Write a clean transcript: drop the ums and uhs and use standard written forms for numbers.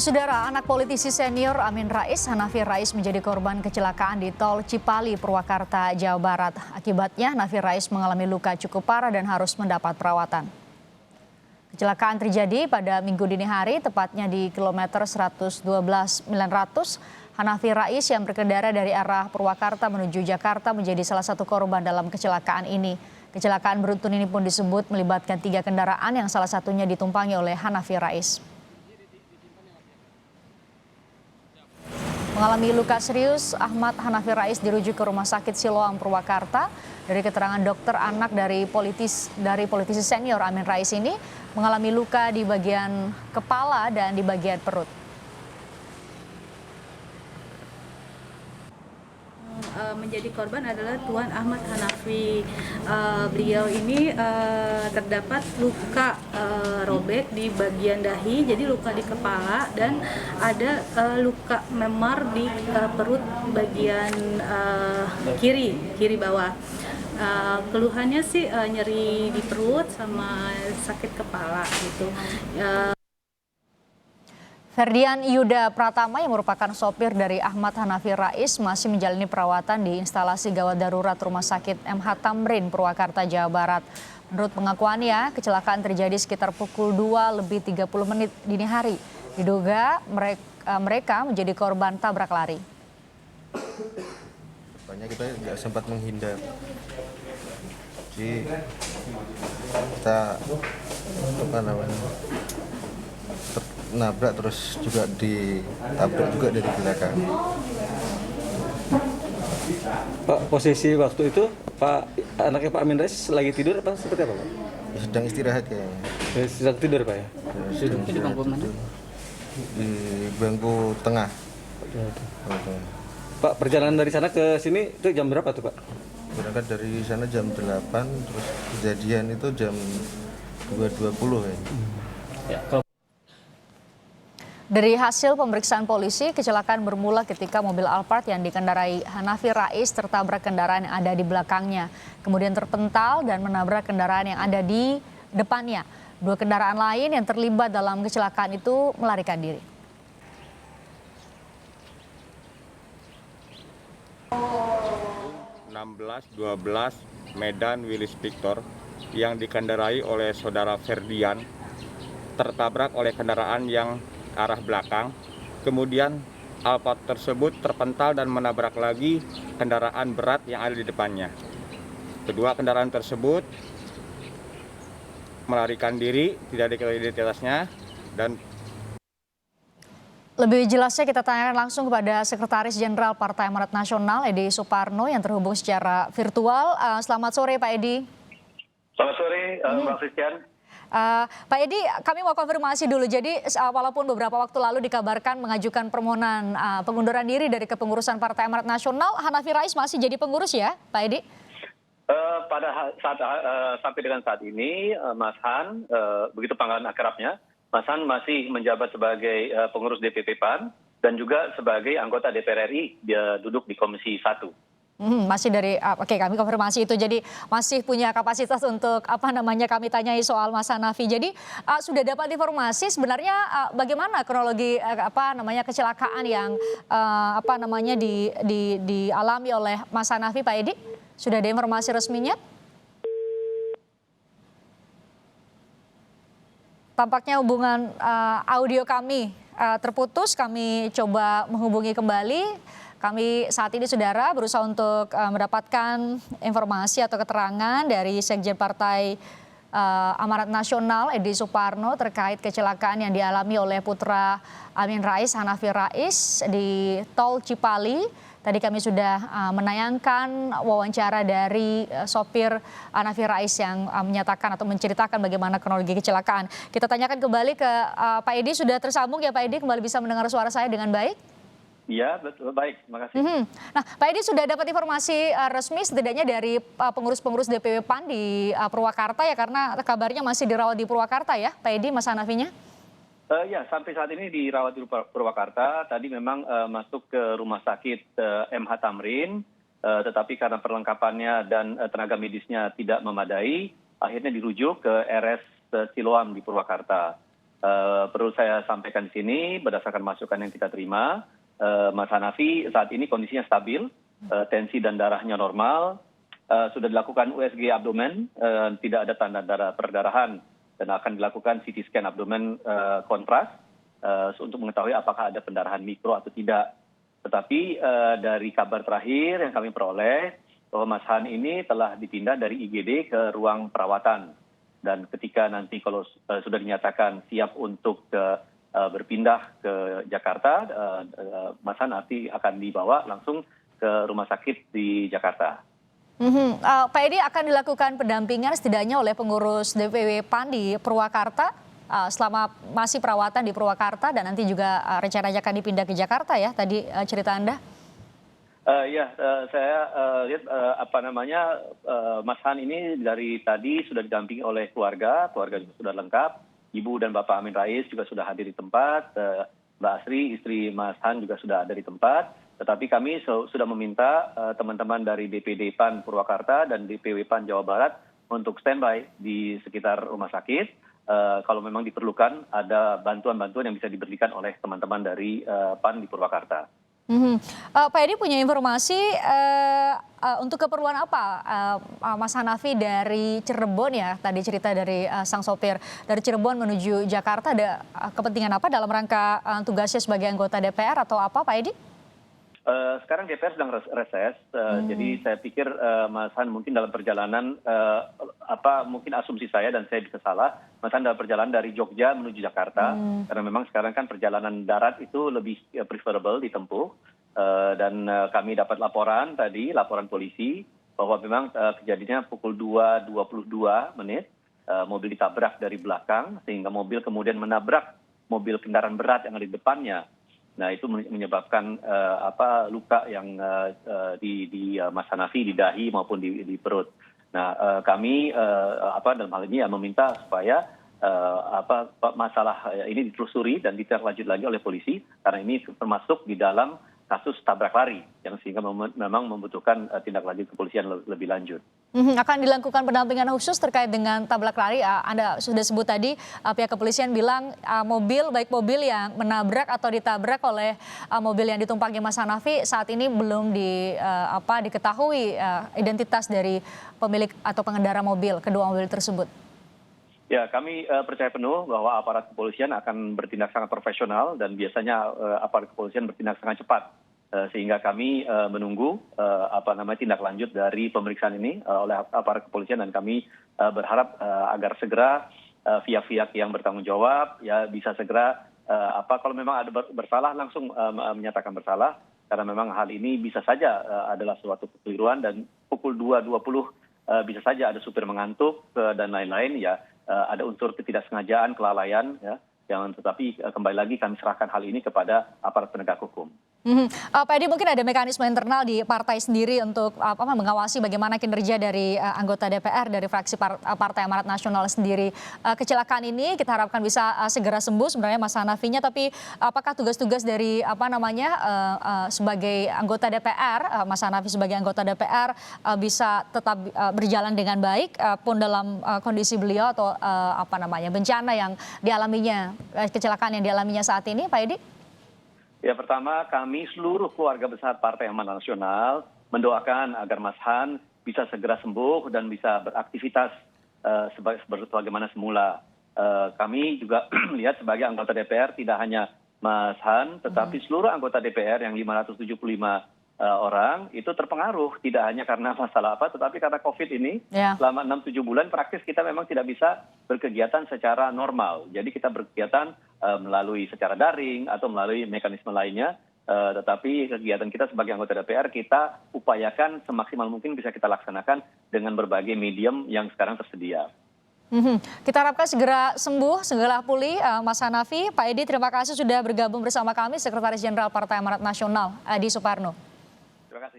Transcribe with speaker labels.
Speaker 1: Saudara, anak politisi senior Amin Rais, Hanafi Rais menjadi korban kecelakaan di Tol Cipali, Purwakarta, Jawa Barat. Akibatnya, Hanafi Rais mengalami luka cukup parah dan harus mendapat perawatan. Kecelakaan terjadi pada Minggu dini hari, tepatnya di kilometer 112.900. Hanafi Rais yang berkendara dari arah Purwakarta menuju Jakarta menjadi salah satu korban dalam kecelakaan ini. Kecelakaan beruntun ini pun disebut melibatkan 3 kendaraan yang salah satunya ditumpangi oleh Hanafi Rais. Mengalami luka serius, Ahmad Hanafi Rais dirujuk ke Rumah Sakit Siloam Purwakarta. Dari keterangan dokter anak dari politisi senior Amin Rais ini mengalami luka di bagian kepala dan di bagian perut.
Speaker 2: Menjadi korban adalah Tuan Ahmad Hanafi. Beliau ini terdapat luka robek di bagian dahi, jadi luka di kepala dan ada luka memar di perut bagian kiri bawah. Keluhannya sih nyeri di perut sama sakit kepala gitu.
Speaker 1: Ferdian Yuda Pratama yang merupakan sopir dari Ahmad Hanafi Rais masih menjalani perawatan di instalasi gawat darurat Rumah Sakit MH Tamrin, Purwakarta, Jawa Barat. Menurut pengakuannya, kecelakaan terjadi sekitar pukul 2:30 dini hari. Diduga mereka menjadi korban tabrak lari.
Speaker 3: Rupanya kita nggak sempat menghindar. Jadi kita nabrak terus juga ditabrak juga dari belakang.
Speaker 4: Pak, posisi waktu itu anaknya Pak Amin Rais lagi tidur apa seperti apa, Pak?
Speaker 3: Sedang istirahat kayaknya.
Speaker 4: Sedang tidur, Pak ya?
Speaker 3: Sedang
Speaker 5: Di bangku mana?
Speaker 3: Di bangku tengah.
Speaker 4: Pak, perjalanan dari sana ke sini itu jam berapa tuh, Pak?
Speaker 3: Berangkat dari sana jam 8, terus kejadian itu jam 2.20 ya.
Speaker 1: Dari hasil pemeriksaan polisi, kecelakaan bermula ketika mobil Alphard yang dikendarai Hanafi Rais tertabrak kendaraan yang ada di belakangnya. Kemudian terpental dan menabrak kendaraan yang ada di depannya. 2 kendaraan lain yang terlibat dalam kecelakaan itu melarikan diri.
Speaker 6: (16-12) Medan Willis Victor yang dikendarai oleh saudara Ferdian tertabrak oleh kendaraan yang arah belakang. Kemudian Alphard tersebut terpental dan menabrak lagi kendaraan berat yang ada di depannya. Kedua kendaraan tersebut melarikan diri, tidak diketahui identitasnya. Dan
Speaker 1: lebih jelasnya kita tanyakan langsung kepada Sekretaris Jenderal Partai Amanat Nasional Edi Suparno yang terhubung secara virtual. Selamat sore Pak Edi.
Speaker 7: Selamat sore Mbak Christian.
Speaker 1: Pak Edi, kami mau konfirmasi dulu. Jadi walaupun beberapa waktu lalu dikabarkan mengajukan permohonan pengunduran diri dari kepengurusan Partai Amanat Nasional, Hanafi Rais masih jadi pengurus ya, Pak Edi?
Speaker 7: Sampai dengan saat ini, Mas Han, begitu panggilan akrabnya, Mas Han masih menjabat sebagai pengurus DPP PAN dan juga sebagai anggota DPR RI, dia duduk di Komisi 1.
Speaker 1: Masih dari, oke, kami konfirmasi itu, jadi masih punya kapasitas untuk kami tanyai soal Mas Hanafi. Jadi sudah dapat informasi sebenarnya bagaimana kronologi kecelakaan yang dialami oleh Mas Hanafi, Pak Edi? Sudah ada informasi resminya? Tampaknya hubungan audio kami terputus, kami coba menghubungi kembali. Kami saat ini, saudara, berusaha untuk mendapatkan informasi atau keterangan dari Sekjen Partai Amanat Nasional Edi Suparno terkait kecelakaan yang dialami oleh putra Amin Rais, Hanafi Rais di Tol Cipali. Tadi kami sudah menayangkan wawancara dari sopir Hanafi Rais yang menyatakan atau menceritakan bagaimana kronologi kecelakaan. Kita tanyakan kembali ke Pak Edi, sudah tersambung ya Pak Edi, kembali bisa mendengar suara saya dengan baik?
Speaker 7: Iya, betul, baik, terima kasih.
Speaker 1: Nah, Pak Edi sudah dapat informasi resmi setidaknya dari pengurus-pengurus DPP PAN di Purwakarta ya, karena kabarnya masih dirawat di Purwakarta ya, Pak Edi, Mas Hanafinya?
Speaker 7: Ya, sampai saat ini dirawat di Purwakarta. Tadi memang masuk ke Rumah Sakit MH Tamrin, tetapi karena perlengkapannya dan tenaga medisnya tidak memadai, akhirnya dirujuk ke RS Siloam di Purwakarta. Perlu saya sampaikan di sini, berdasarkan masukan yang kita terima, Mas Hanafi saat ini kondisinya stabil, tensi dan darahnya normal, sudah dilakukan USG abdomen, tidak ada tanda perdarahan, dan akan dilakukan CT scan abdomen kontras untuk mengetahui apakah ada pendarahan mikro atau tidak. Tetapi dari kabar terakhir yang kami peroleh, bahwa Mas Han ini telah dipindah dari IGD ke ruang perawatan. Dan ketika nanti kalau sudah dinyatakan siap untuk berpindah ke Jakarta, Mas Han nanti akan dibawa langsung ke rumah sakit di Jakarta.
Speaker 1: Pak Edi, akan dilakukan pendampingan setidaknya oleh pengurus DPW PAN di Purwakarta selama masih perawatan di Purwakarta dan nanti juga rencananya akan dipindah ke Jakarta ya, tadi cerita Anda?
Speaker 7: Saya lihat Mas Han ini dari tadi sudah didampingi oleh keluarga juga sudah lengkap, Ibu dan Bapak Amin Rais juga sudah hadir di tempat, Mbak Asri, istri Mas Han juga sudah ada di tempat. Tetapi kami sudah meminta teman-teman dari DPD PAN Purwakarta dan DPW PAN Jawa Barat untuk standby di sekitar rumah sakit. Kalau memang diperlukan ada bantuan-bantuan yang bisa diberikan oleh teman-teman dari PAN di Purwakarta.
Speaker 1: Pak Edi punya informasi untuk keperluan apa Mas Hanafi dari Cirebon ya, tadi cerita dari sang sopir dari Cirebon menuju Jakarta, ada kepentingan apa dalam rangka tugasnya sebagai anggota DPR atau apa Pak Edi?
Speaker 7: Sekarang DPR sedang reses, jadi saya pikir Mas Han mungkin dalam perjalanan, mungkin asumsi saya dan saya bisa salah, Mas Han dalam perjalanan dari Jogja menuju Jakarta, karena memang sekarang kan perjalanan darat itu lebih preferable ditempuh, dan kami dapat laporan polisi, bahwa memang kejadiannya pukul 2.22 menit, mobil ditabrak dari belakang, sehingga mobil kemudian menabrak mobil kendaraan berat yang ada di depannya. Nah, itu menyebabkan luka yang di Mas Hanafi di dahi maupun di perut. Nah, kami dalam hal ini meminta supaya masalah ini ditelusuri dan ditindaklanjuti lagi oleh polisi, karena ini termasuk di dalam kasus tabrak lari yang sehingga memang membutuhkan tindak lanjut kepolisian lebih lanjut.
Speaker 1: Akan dilakukan pendampingan khusus terkait dengan tabrak lari. Anda sudah sebut tadi pihak kepolisian bilang baik mobil yang menabrak atau ditabrak oleh mobil yang ditumpangi Mas Hanafi saat ini belum diketahui identitas dari pemilik atau pengendara mobil, kedua mobil tersebut.
Speaker 7: Ya, kami percaya penuh bahwa aparat kepolisian akan bertindak sangat profesional dan biasanya aparat kepolisian bertindak sangat cepat, sehingga kami menunggu tindak lanjut dari pemeriksaan ini oleh aparat kepolisian, dan kami berharap agar segera pihak-pihak yang bertanggung jawab ya bisa segera kalau memang ada bersalah langsung menyatakan bersalah, karena memang hal ini bisa saja adalah suatu kekeliruan, dan pukul 2.20 bisa saja ada supir mengantuk dan lain-lain ya. Ada unsur ketidaksengajaan, kelalaian, ya, tetapi kembali lagi kami serahkan hal ini kepada aparat penegak hukum.
Speaker 1: Pak Edi, mungkin ada mekanisme internal di partai sendiri untuk mengawasi bagaimana kinerja dari anggota DPR dari fraksi Partai Amanat Nasional sendiri. Kecelakaan ini kita harapkan bisa segera sembuh sebenarnya Mas Hanafinya, tapi apakah tugas-tugas dari sebagai anggota DPR, Mas Hanafi sebagai anggota DPR bisa tetap berjalan dengan baik pun dalam kondisi beliau atau bencana yang dialaminya, kecelakaan yang dialaminya saat ini, Pak Edi?
Speaker 7: Ya, pertama kami seluruh keluarga besar Partai Amanat Nasional mendoakan agar Mas Han bisa segera sembuh dan bisa beraktivitas sebagaimana semula. Kami juga melihat sebagai anggota DPR tidak hanya Mas Han, tetapi seluruh anggota DPR yang 575 orang itu terpengaruh, tidak hanya karena masalah tetapi karena COVID ini. Selama 6-7 bulan praktis kita memang tidak bisa berkegiatan secara normal. Jadi kita berkegiatan melalui secara daring atau melalui mekanisme lainnya, tetapi kegiatan kita sebagai anggota DPR kita upayakan semaksimal mungkin bisa kita laksanakan dengan berbagai medium yang sekarang tersedia.
Speaker 1: Kita harapkan segera sembuh, segera pulih Mas Hanafi. Pak Edi, terima kasih sudah bergabung bersama kami, Sekretaris Jenderal Partai Amanat Nasional Edi Suparno.
Speaker 7: Terima kasih.